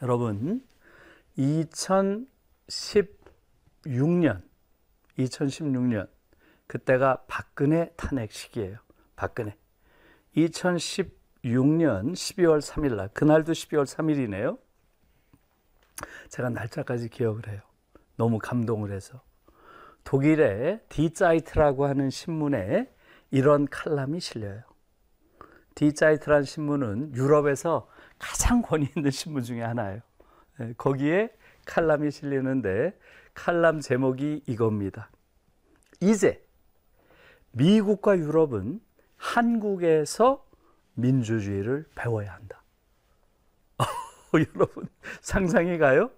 여러분, 2016년 그때가 박근혜 탄핵 시기예요. 박근혜. 2016년 12월 3일 날, 그날도 12월 3일이네요. 제가 날짜까지 기억을 해요. 너무 감동을 해서. 독일의 디자이트라고 하는 신문에 이런 칼럼이 실려요. 디자이트라는 신문은 유럽에서 가장 권위 있는 신문 중에 하나예요. 거기에 칼럼이 실리는데 칼럼 제목이 이겁니다. 이제 미국과 유럽은 한국에서 민주주의를 배워야 한다. 여러분, 상상이 가요?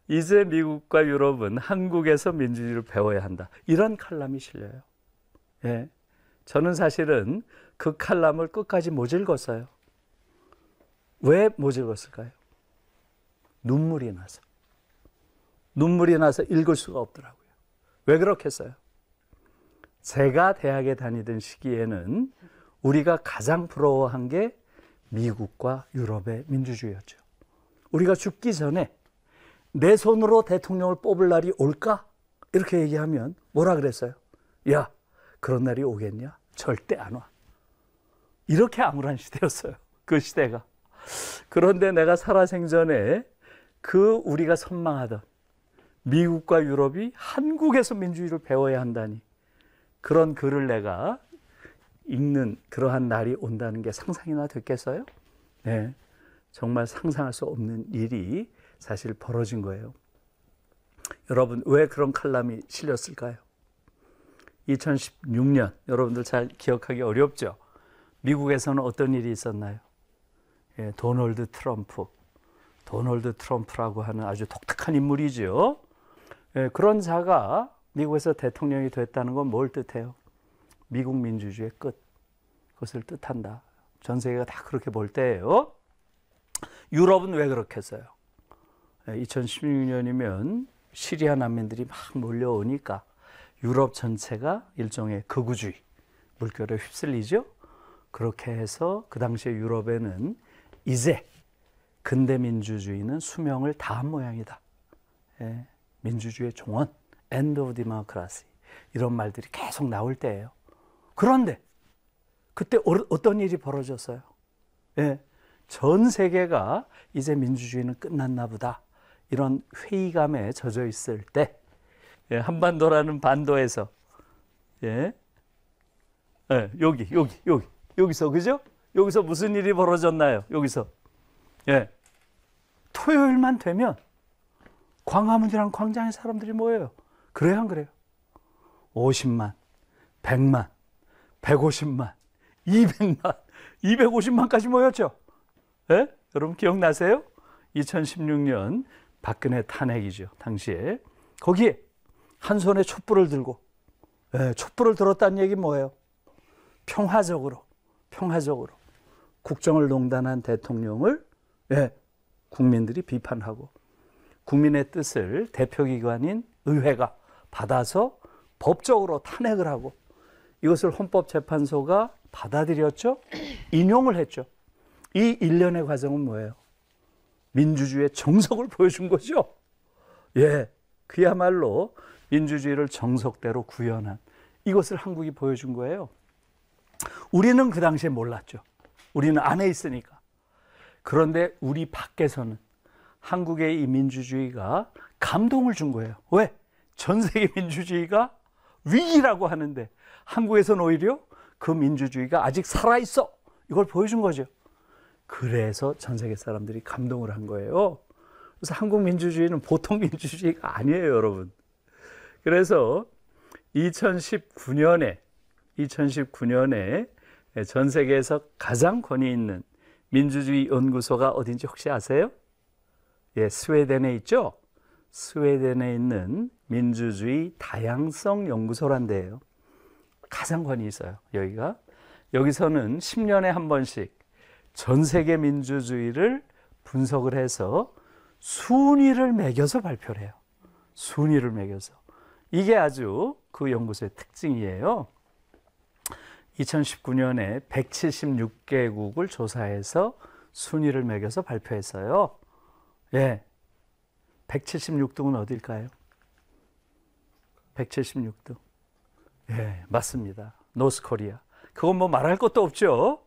이제 미국과 유럽은 한국에서 민주주의를 배워야 한다. 이런 칼럼이 실려요. 예. 저는 사실은 그 칼럼을 끝까지 못 읽었어요. 왜 못 읽었을까요? 눈물이 나서 읽을 수가 없더라고요. 왜 그렇겠어요? 제가 대학에 다니던 시기에는 우리가 가장 부러워한 게 미국과 유럽의 민주주의였죠. 우리가 죽기 전에 내 손으로 대통령을 뽑을 날이 올까? 이렇게 얘기하면 뭐라 그랬어요? 야, 그런 날이 오겠냐? 절대 안 와. 이렇게 암울한 시대였어요. 그 시대가. 그런데 내가 살아생전에 우리가 선망하던 미국과 유럽이 한국에서 민주주의를 배워야 한다니, 그런 글을 내가 읽는 그러한 날이 온다는 게 상상이나 됐겠어요? 네, 정말 상상할 수 없는 일이 사실 벌어진 거예요. 여러분, 왜 그런 칼럼이 실렸을까요? 2016년, 여러분들 잘 기억하기 어렵죠? 미국에서는 어떤 일이 있었나요? 예, 도널드 트럼프라고 하는 아주 독특한 인물이죠. 예, 그런 자가 미국에서 대통령이 됐다는 건 뭘 뜻해요? 미국 민주주의의 끝, 그것을 뜻한다. 전 세계가 다 그렇게 볼 때예요. 유럽은 왜 그렇겠어요? 2016년이면 시리아 난민들이 막 몰려오니까 유럽 전체가 일종의 극우주의 물결에 휩쓸리죠. 그렇게 해서 그 당시에 유럽에는 이제 근대 민주주의는 수명을 다한 모양이다. 예, 민주주의의 종언, end of democracy, 이런 말들이 계속 나올 때예요. 그런데 그때 어떤 일이 벌어졌어요? 예, 전 세계가 이제 민주주의는 끝났나 보다, 이런 회의감에 젖어 있을 때, 예, 한반도라는 반도에서, 예, 예, 여기서, 그죠? 여기서 무슨 일이 벌어졌나요? 여기서. 예, 토요일만 되면 광화문이랑 광장에 사람들이 모여요. 그래요, 안 그래요? 50만, 100만, 150만, 200만, 250만까지 모였죠. 예? 여러분 기억나세요? 2016년 박근혜 탄핵이죠. 당시에. 거기에 한 손에 촛불을 들고, 예, 촛불을 들었다는 얘기는 뭐예요? 평화적으로 국정을 농단한 대통령을, 예, 국민들이 비판하고 국민의 뜻을 대표기관인 의회가 받아서 법적으로 탄핵을 하고, 이것을 헌법재판소가 받아들였죠. 인용을 했죠. 이 일련의 과정은 뭐예요? 민주주의의 정석을 보여준 거죠. 예, 그야말로 민주주의를 정석대로 구현한, 이것을 한국이 보여준 거예요. 우리는 그 당시에 몰랐죠. 우리는 안에 있으니까. 그런데 우리 밖에서는 한국의 이 민주주의가 감동을 준 거예요. 왜? 전 세계 민주주의가 위기라고 하는데 한국에서는 오히려 그 민주주의가 아직 살아있어, 이걸 보여준 거죠. 그래서 전 세계 사람들이 감동을 한 거예요. 그래서 한국 민주주의는 보통 민주주의가 아니에요, 여러분. 그래서 2019년에 전 세계에서 가장 권위 있는 민주주의 연구소가 어딘지 혹시 아세요? 예, 스웨덴에 있죠? 스웨덴에 있는 민주주의 다양성 연구소란 데예요. 가장 권위 있어요, 여기가. 여기서는 10년에 한 번씩 전 세계 민주주의를 분석을 해서 순위를 매겨서 발표를 해요. 순위를 매겨서. 이게 아주 그 연구소의 특징이에요. 2019년에 176개국을 조사해서 순위를 매겨서 발표했어요. 예. 176등은 어딜까요? 176등. 예, 맞습니다. 노스코리아. 그건 뭐 말할 것도 없죠.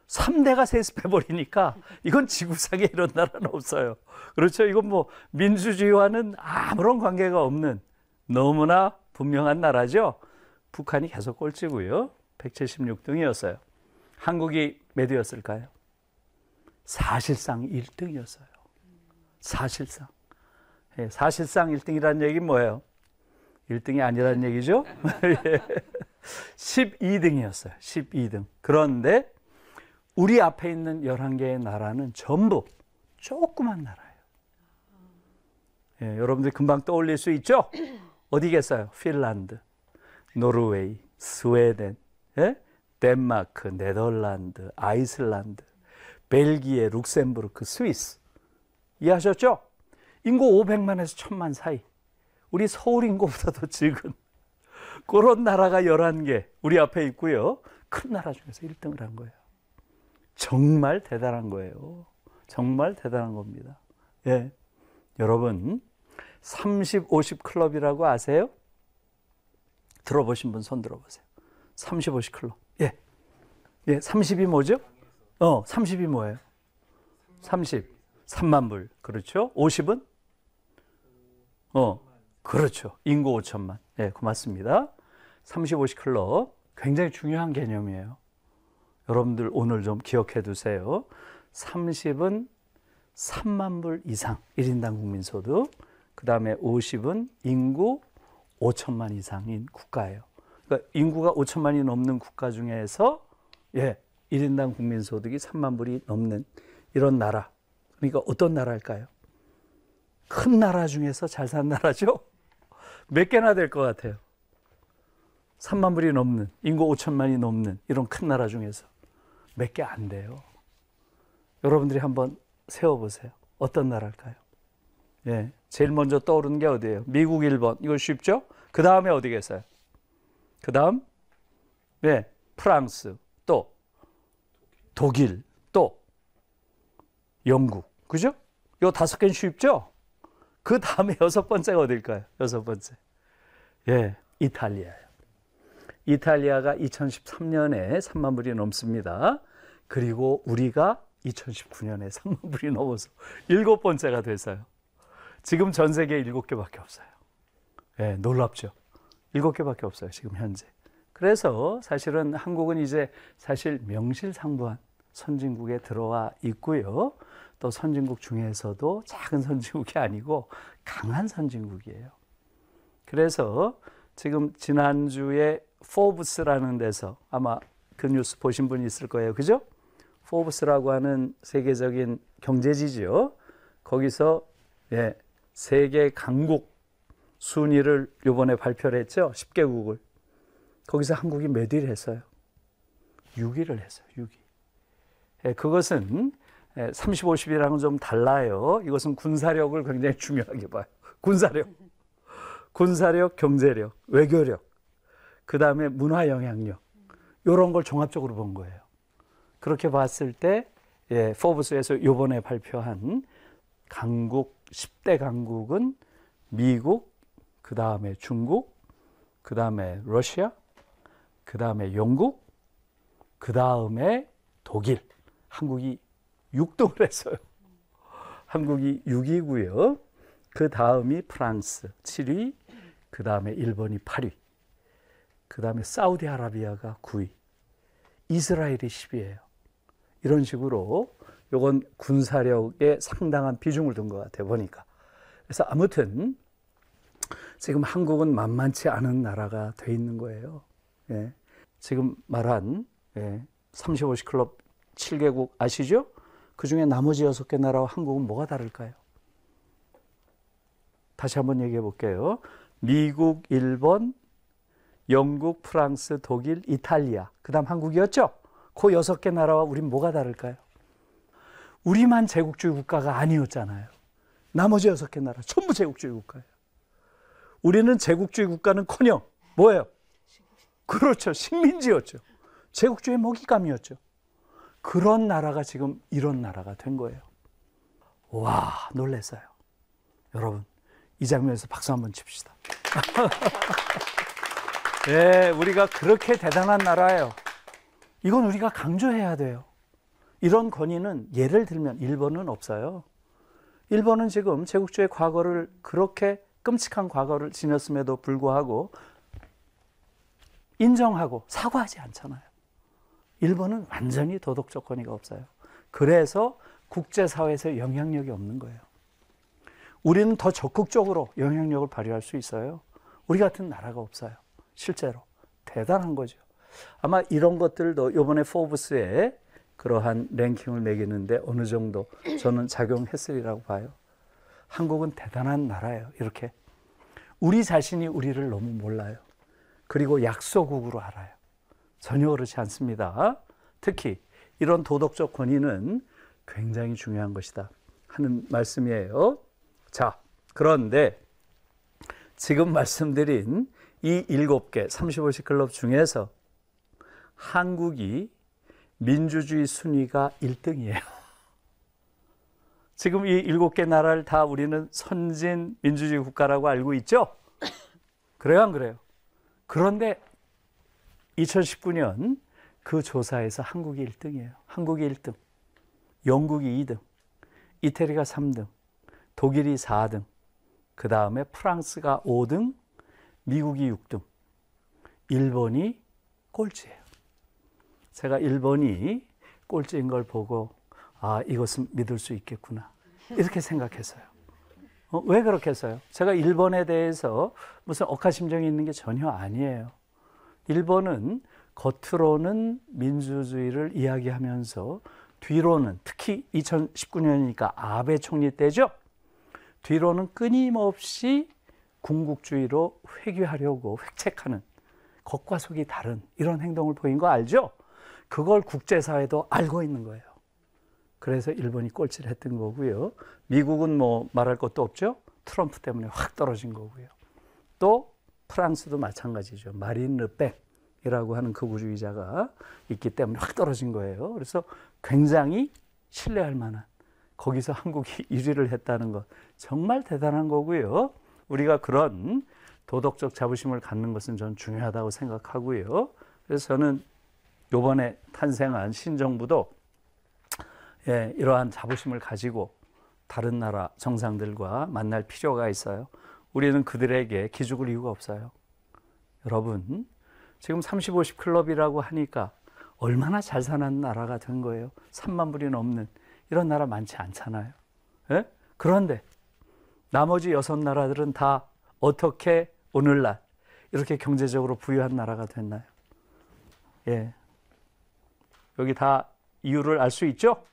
3대가 세습해버리니까 이건 지구상에 이런 나라는 없어요. 그렇죠. 이건 뭐 민주주의와는 아무런 관계가 없는 너무나 분명한 나라죠. 북한이 계속 꼴찌고요. 176등이었어요. 한국이 몇 위였을까요? 사실상 1등이었어요. 사실상. 예, 사실상 1등이라는 얘기는 뭐예요? 1등이 아니라는 얘기죠. 12등이었어요. 12등. 그런데 우리 앞에 있는 11개의 나라는 전부 조그만 나라예요. 예, 여러분들 금방 떠올릴 수 있죠? 어디겠어요? 핀란드, 노르웨이, 스웨덴, 예? 덴마크, 네덜란드, 아이슬란드, 벨기에, 룩셈부르크, 스위스. 이해하셨죠? 인구 500만에서 1000만 사이. 우리 서울 인구보다도 적은 그런 나라가 11개 우리 앞에 있고요. 큰 나라 중에서 1등을 한 거예요. 정말 대단한 거예요. 정말 대단한 겁니다. 예. 여러분, 30, 50 클럽이라고 아세요? 들어보신 분 손 들어보세요. 30, 50 클럽. 예. 예, 30이 뭐죠? 30이 뭐예요? 30. 3만 불. 그렇죠? 50은? 그렇죠. 인구 5천만. 네, 고맙습니다. 30, 50 클럽. 굉장히 중요한 개념이에요. 여러분들 오늘 좀 기억해 두세요. 30은 3만 불 이상 1인당 국민소득. 그 다음에 50은 인구 5천만 이상인 국가예요. 그러니까 인구가 5천만이 넘는 국가 중에서 1인당 국민소득이 3만 불이 넘는 이런 나라. 그러니까 어떤 나라일까요? 큰 나라 중에서 잘 사는 나라죠? 몇 개나 될 것 같아요? 3만 불이 넘는, 인구 5천만이 넘는 이런 큰 나라 중에서 몇 개 안 돼요. 여러분들이 한번 세워보세요. 어떤 나라일까요? 예, 제일 먼저 떠오르는 게 어디예요? 미국, 일본. 이거 쉽죠? 그 다음에 어디겠어요? 그 다음? 네, 프랑스, 또 독일, 또 영국. 그죠? 요 5개는 쉽죠? 그 다음에 6번째가 어딜까요? 6번째. 예, 이탈리아예요. 이탈리아가 2013년에 3만 불이 넘습니다. 그리고 우리가 2019년에 3만 불이 넘어서 7번째가 됐어요. 지금 전 세계에 7개밖에 없어요. 예, 놀랍죠? 7개밖에 없어요, 지금 현재. 그래서 사실은 한국은 이제 사실 명실상부한 선진국에 들어와 있고요. 또 선진국 중에서도 작은 선진국이 아니고 강한 선진국이에요. 그래서 지금 지난주에 포브스라는 데서 아마 그 뉴스 보신 분이 있을 거예요. 그죠? 포브스라고 하는 세계적인 경제지죠. 거기서 세계 강국 순위를 이번에 발표를 했죠. 10개국을. 거기서 한국이 몇 위를 했어요? 6위를 했어요. 6위. 그것은 30, 50이랑은 좀 달라요. 이것은 군사력을 굉장히 중요하게 봐요. 군사력, 경제력, 외교력, 그 다음에 문화 영향력, 이런 걸 종합적으로 본 거예요. 그렇게 봤을 때, 포브스에서 이번에 발표한 강국, 10대 강국은 미국, 그 다음에 중국, 그 다음에 러시아, 그 다음에 영국, 그 다음에 독일, 한국이 6등을 했어요. 한국이 6위고요. 그 다음이 프랑스 7위, 그 다음에 일본이 8위, 그 다음에 사우디아라비아가 9위, 이스라엘이 10위예요. 이런 식으로 이건 군사력에 상당한 비중을 둔 것 같아요, 보니까. 그래서 아무튼 지금 한국은 만만치 않은 나라가 돼 있는 거예요. 예. 지금 말한 30, 50 클럽 7개국 아시죠? 그 중에 나머지 6개 나라와 한국은 뭐가 다를까요? 다시 한번 얘기해 볼게요. 미국, 일본, 영국, 프랑스, 독일, 이탈리아. 그 다음 한국이었죠? 그 6개 나라와 우린 뭐가 다를까요? 우리만 제국주의 국가가 아니었잖아요. 나머지 6개 나라 전부 제국주의 국가예요. 우리는 제국주의 국가는커녕 뭐예요? 그렇죠. 식민지였죠. 제국주의 먹잇감이었죠. 그런 나라가 지금 이런 나라가 된 거예요. 와, 놀랐어요. 여러분, 이 장면에서 박수 한번 칩시다. 네, 우리가 그렇게 대단한 나라예요. 이건 우리가 강조해야 돼요. 이런 권위는 예를 들면 일본은 없어요. 일본은 지금 제국주의 과거를 그렇게 끔찍한 과거를 지녔음에도 불구하고 인정하고 사과하지 않잖아요. 일본은 완전히 도덕적 권위가 없어요. 그래서 국제사회에서 영향력이 없는 거예요. 우리는 더 적극적으로 영향력을 발휘할 수 있어요. 우리 같은 나라가 없어요. 실제로. 대단한 거죠. 아마 이런 것들도 이번에 포브스에 그러한 랭킹을 매기는데 어느 정도 저는 작용했으리라고 봐요. 한국은 대단한 나라예요. 이렇게. 우리 자신이 우리를 너무 몰라요. 그리고 약소국으로 알아요. 전혀 그렇지 않습니다. 특히 이런 도덕적 권위는 굉장히 중요한 것이다 하는 말씀이에요. 자, 그런데 지금 말씀드린 이 7개 35시 클럽 중에서 한국이 민주주의 순위가 1등이에요. 지금 이 7개 나라를 다 우리는 선진 민주주의 국가라고 알고 있죠? 그래요, 안 그래요? 그런데 2019년 그 조사에서 한국이 1등이에요. 한국이 1등, 영국이 2등, 이태리가 3등, 독일이 4등, 그 다음에 프랑스가 5등, 미국이 6등, 일본이 꼴찌예요. 제가 일본이 꼴찌인 걸 보고 아, 이것은 믿을 수 있겠구나 이렇게 생각했어요. 왜 그렇게 했어요? 제가 일본에 대해서 무슨 억하심정이 있는 게 전혀 아니에요. 일본은 겉으로는 민주주의를 이야기하면서 뒤로는 특히 2019년이니까 아베 총리 때죠. 뒤로는 끊임없이 군국주의로 회귀하려고 획책하는 겉과 속이 다른 이런 행동을 보인 거 알죠? 그걸 국제사회도 알고 있는 거예요. 그래서 일본이 꼴찌를 했던 거고요. 미국은 뭐 말할 것도 없죠. 트럼프 때문에 확 떨어진 거고요. 또 프랑스도 마찬가지죠. 마린 르펜이라고 하는 극우주의자가 있기 때문에 확 떨어진 거예요. 그래서 굉장히 신뢰할 만한 거기서 한국이 1위를 했다는 것 정말 대단한 거고요. 우리가 그런 도덕적 자부심을 갖는 것은 전 중요하다고 생각하고요. 그래서 저는 이번에 탄생한 신정부도 이러한 자부심을 가지고 다른 나라 정상들과 만날 필요가 있어요. 우리는 그들에게 기죽을 이유가 없어요. 여러분, 지금 30-50 클럽이라고 하니까 얼마나 잘 사는 나라가 된 거예요. 3만 불이 넘는 이런 나라 많지 않잖아요. 예? 그런데 나머지 6나라들은 다 어떻게 오늘날 이렇게 경제적으로 부유한 나라가 됐나요? 예. 여기 다 이유를 알 수 있죠?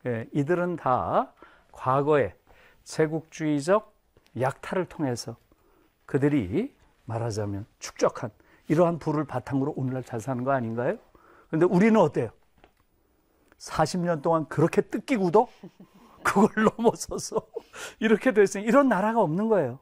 예, 이들은 다 과거에 제국주의적 약탈을 통해서 그들이 말하자면 축적한 이러한 부를 바탕으로 오늘날 잘 사는 거 아닌가요? 그런데 우리는 어때요? 40년 동안 그렇게 뜯기고도 그걸 넘어서서 이렇게 됐으니 이런 나라가 없는 거예요.